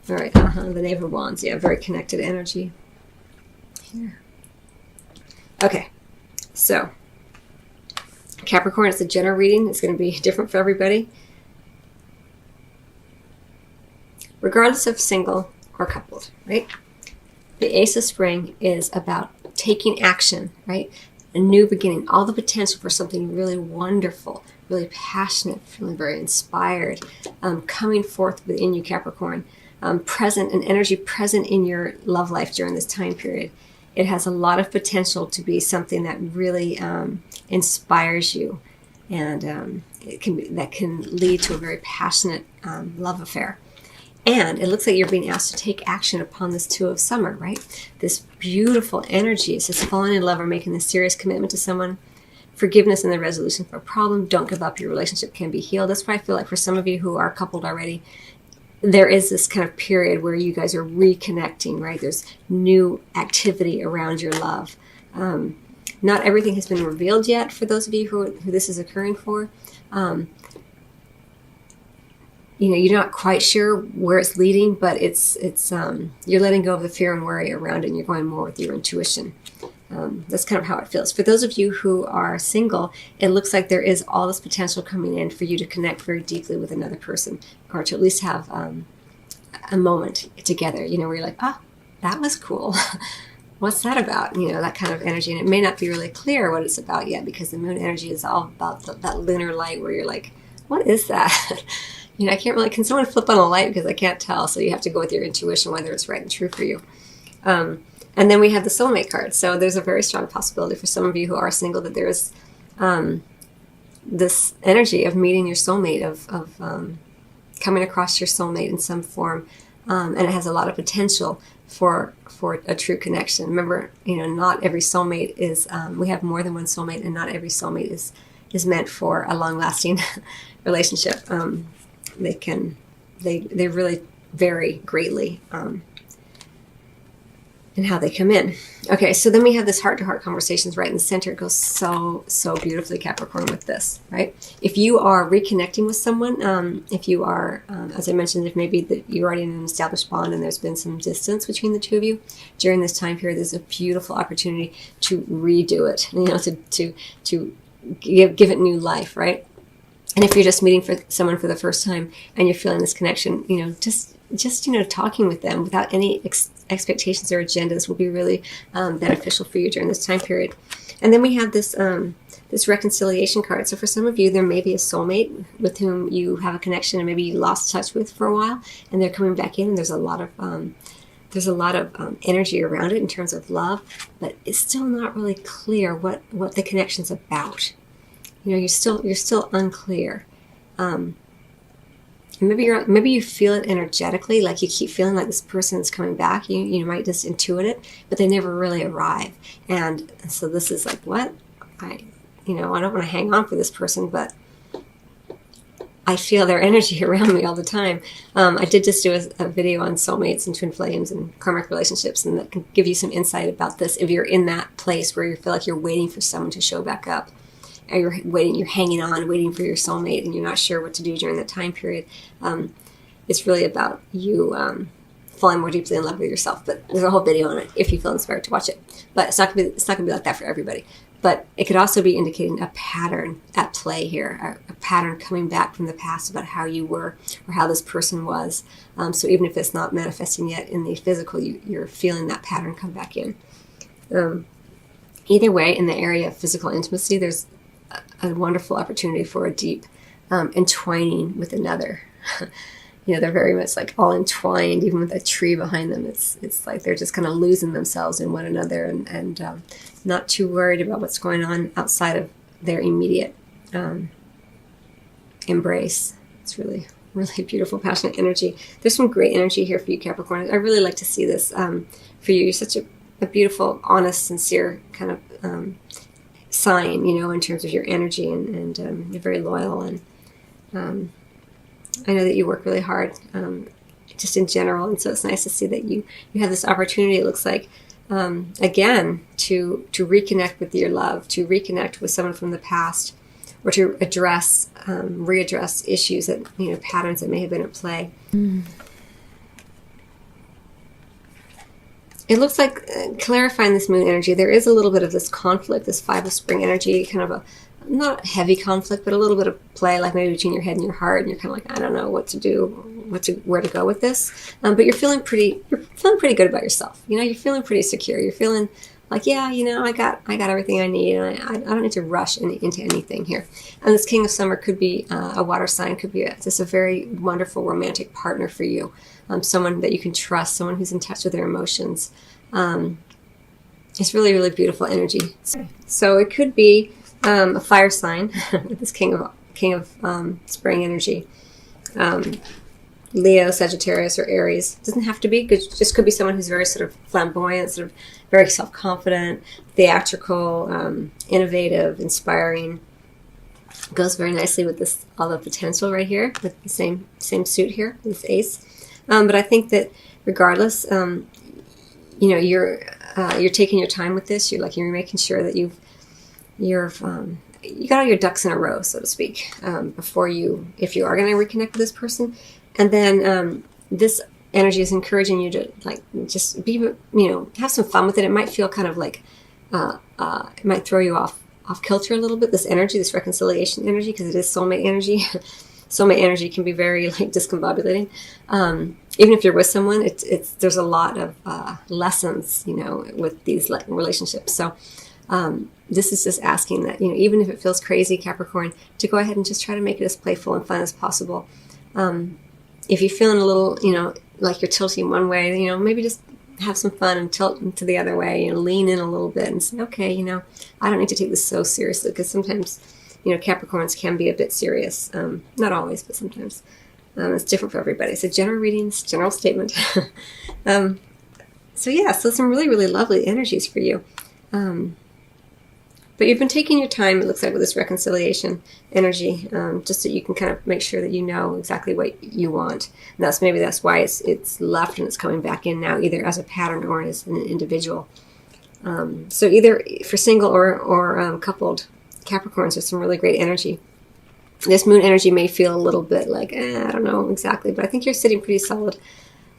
All right, the Knave of Wands. Yeah, very connected energy here. Okay, so Capricorn, it's a general reading. It's going to be different for everybody. Regardless of single or coupled, right? The Ace of Spring is about taking action, right? A new beginning, all the potential for something really wonderful, really passionate, feeling very inspired, coming forth within you, Capricorn. Present, an energy present in your love life during this time period. It has a lot of potential to be something that really inspires you, and that can lead to a very passionate love affair. And it looks like you're being asked to take action upon this Two of Summer, right? This beautiful energy. It's just falling in love or making this serious commitment to someone. Forgiveness and the resolution for a problem. Don't give up. Your relationship can be healed. That's why I feel like for some of you who are coupled already, there is this kind of period where you guys are reconnecting, right? There's new activity around your love. Not everything has been revealed yet for those of you who this is occurring for. You're not quite sure where it's leading, but it's you're letting go of the fear and worry around it, and you're going more with your intuition. That's kind of how it feels. For those of you who are single, it looks like there is all this potential coming in for you to connect very deeply with another person, or to at least have a moment together, where you're like, oh, that was cool. What's that about? That kind of energy. And it may not be really clear what it's about yet, because the moon energy is all about that lunar light where you're like, what is that? I can't really, can someone flip on a light, because I can't tell. So you have to go with your intuition, whether it's right and true for you. And then we have the soulmate card. So there's a very strong possibility for some of you who are single that there is this energy of meeting your soulmate, of coming across your soulmate in some form. And it has a lot of potential for a true connection. Remember, not every soulmate is, we have more than one soulmate, and not every soulmate is meant for a long-lasting relationship. They really vary greatly in how they come in. Okay, so then we have this heart-to-heart conversations right in the center. It goes so beautifully, Capricorn, with this, right? If you are reconnecting with someone, if you are, as I mentioned, if maybe you're already in an established bond and there's been some distance between the two of you, during this time period, there's a beautiful opportunity to redo it, to give it new life, right? And if you're just meeting for someone for the first time and you're feeling this connection, just talking with them without any expectations or agendas will be really beneficial for you during this time period. And then we have this this reconciliation card. So for some of you, there may be a soulmate with whom you have a connection and maybe you lost touch with for a while, and they're coming back in. And there's a lot of energy around it in terms of love, but it's still not really clear what the connection's about. You're still unclear. Maybe you feel it energetically, like you keep feeling like this person is coming back. You might just intuit it, but they never really arrive. And so this is like, what? I don't want to hang on for this person, but I feel their energy around me all the time. I did just do a video on soulmates and twin flames and karmic relationships, and that can give you some insight about this if you're in that place where you feel like you're waiting for someone to show back up. Or you're hanging on, waiting for your soulmate, and you're not sure what to do during that time period. It's really about you falling more deeply in love with yourself. But there's a whole video on it if you feel inspired to watch it. But it's not gonna be like that for everybody. But it could also be indicating a pattern at play here, a pattern coming back from the past about how you were or how this person was. So even if it's not manifesting yet in the physical, you're feeling that pattern come back in. Either way, in the area of physical intimacy, there's a wonderful opportunity for a deep entwining with another. They're very much like all entwined, even with a tree behind them. It's like they're just kind of losing themselves in one another and not too worried about what's going on outside of their immediate embrace. It's really, really beautiful, passionate energy. There's some great energy here for you, Capricorn. I really like to see this for you. You're such a beautiful, honest, sincere kind of sign, in terms of your energy, and you're very loyal, and I know that you work really hard just in general, and so it's nice to see that you have this opportunity, it looks like, again, to reconnect with your love, to reconnect with someone from the past, or to readdress issues that, patterns that may have been at play. it looks like clarifying this moon energy, there is a little bit of this conflict, this Five of Spring energy, kind of a not heavy conflict, but a little bit of play, like maybe between your head and your heart, and you're kind of like, I don't know what to do, where to go with this. But you're feeling pretty good about yourself. You know, you're feeling pretty secure. You're feeling like, yeah, you know, I got everything I need, and I don't need to rush into anything here. And this King of Summer could be a water sign, could be just a very wonderful romantic partner for you, someone that you can trust, someone who's in touch with their emotions. It's really, really beautiful energy. So it could be a fire sign with this King of Spring energy. Leo, Sagittarius, or Aries. Doesn't have to be. Just could be someone who's very sort of flamboyant, sort of very self-confident, theatrical, innovative, inspiring. Goes very nicely with this all the potential right here with the same suit here, this Ace. But I think that regardless, you know, you're taking your time with this. You're making sure that you got all your ducks in a row, so to speak, before if you are going to reconnect with this person. And then this energy is encouraging you to just be, you know, have some fun with it. It might feel kind of like it might throw you off kilter a little bit. This energy, this reconciliation energy, because it is soulmate energy. Soulmate energy can be very discombobulating. Even if you're with someone, there's a lot of lessons, you know, with these relationships. So this is just asking that, you know, even if it feels crazy, Capricorn, to go ahead and just try to make it as playful and fun as possible. If you're feeling a little, you know, like you're tilting one way, you know, maybe just have some fun and tilt to the other way, and lean in a little bit and say, okay, you know, I don't need to take this so seriously, because sometimes, you know, Capricorns can be a bit serious. Not always, but sometimes. It's different for everybody. So general readings, general statement. So yeah, so some really, really lovely energies for you. But you've been taking your time, it looks like, with this reconciliation energy, just so you can kind of make sure that you know exactly what you want. And that's why it's left and it's coming back in now, either as a pattern or as an individual. So either for single or coupled Capricorns, there's some really great energy. This moon energy may feel a little bit like, I don't know exactly, but I think you're sitting pretty solid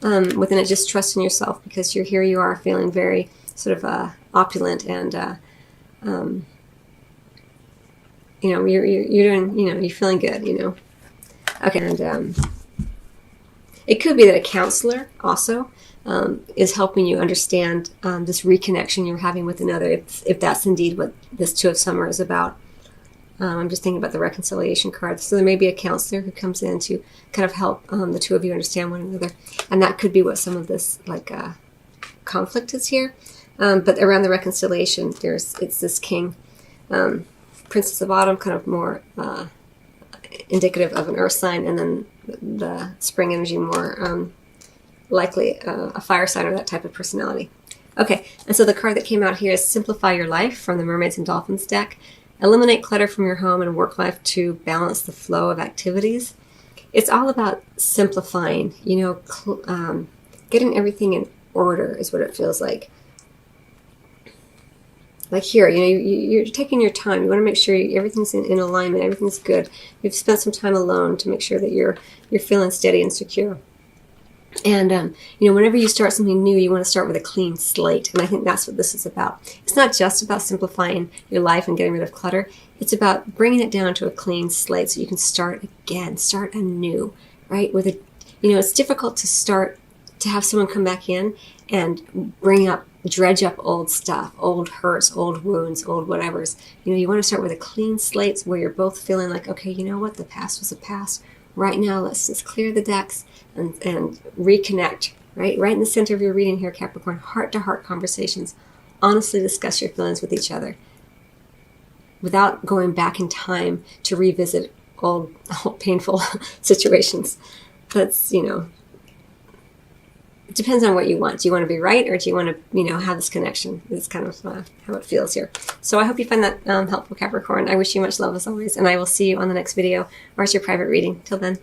within it. Just trust in yourself, because here you are feeling very sort of opulent and you know, you're doing, you know, you're feeling good, you know. Okay, and it could be that a counselor also is helping you understand this reconnection you're having with another, if that's indeed what this Two of Summer is about. I'm just thinking about the reconciliation card. So there may be a counselor who comes in to kind of help the two of you understand one another, and that could be what some of this conflict is here. But around the reconciliation, it's this King, Princess of Autumn, kind of more indicative of an earth sign, and then the spring energy more likely a fire sign or that type of personality. Okay, and so the card that came out here is Simplify Your Life from the Mermaids and Dolphins deck. Eliminate clutter from your home and work life to balance the flow of activities. It's all about simplifying, you know, getting everything in order is what it feels like. Like here, you know, you're taking your time. You want to make sure everything's in alignment, everything's good. You've spent some time alone to make sure that you're feeling steady and secure. And, you know, whenever you start something new, you want to start with a clean slate. And I think that's what this is about. It's not just about simplifying your life and getting rid of clutter. It's about bringing it down to a clean slate so you can start again, start anew, right? You know, it's difficult to have someone come back in and dredge up old stuff, old hurts, old wounds, old whatevers. You know, you want to start with a clean slate where you're both feeling like, okay, you know what? The past was the past. Right now, let's just clear the decks and reconnect, right? Right in the center of your reading here, Capricorn, heart-to-heart conversations. Honestly discuss your feelings with each other without going back in time to revisit old painful situations. That's, you know, it depends on what you want. Do you want to be right, or do you want to, you know, have this connection? It's kind of how it feels here. So I hope you find that helpful, Capricorn. I wish you much love as always, and I will see you on the next video or as your private reading. Till then.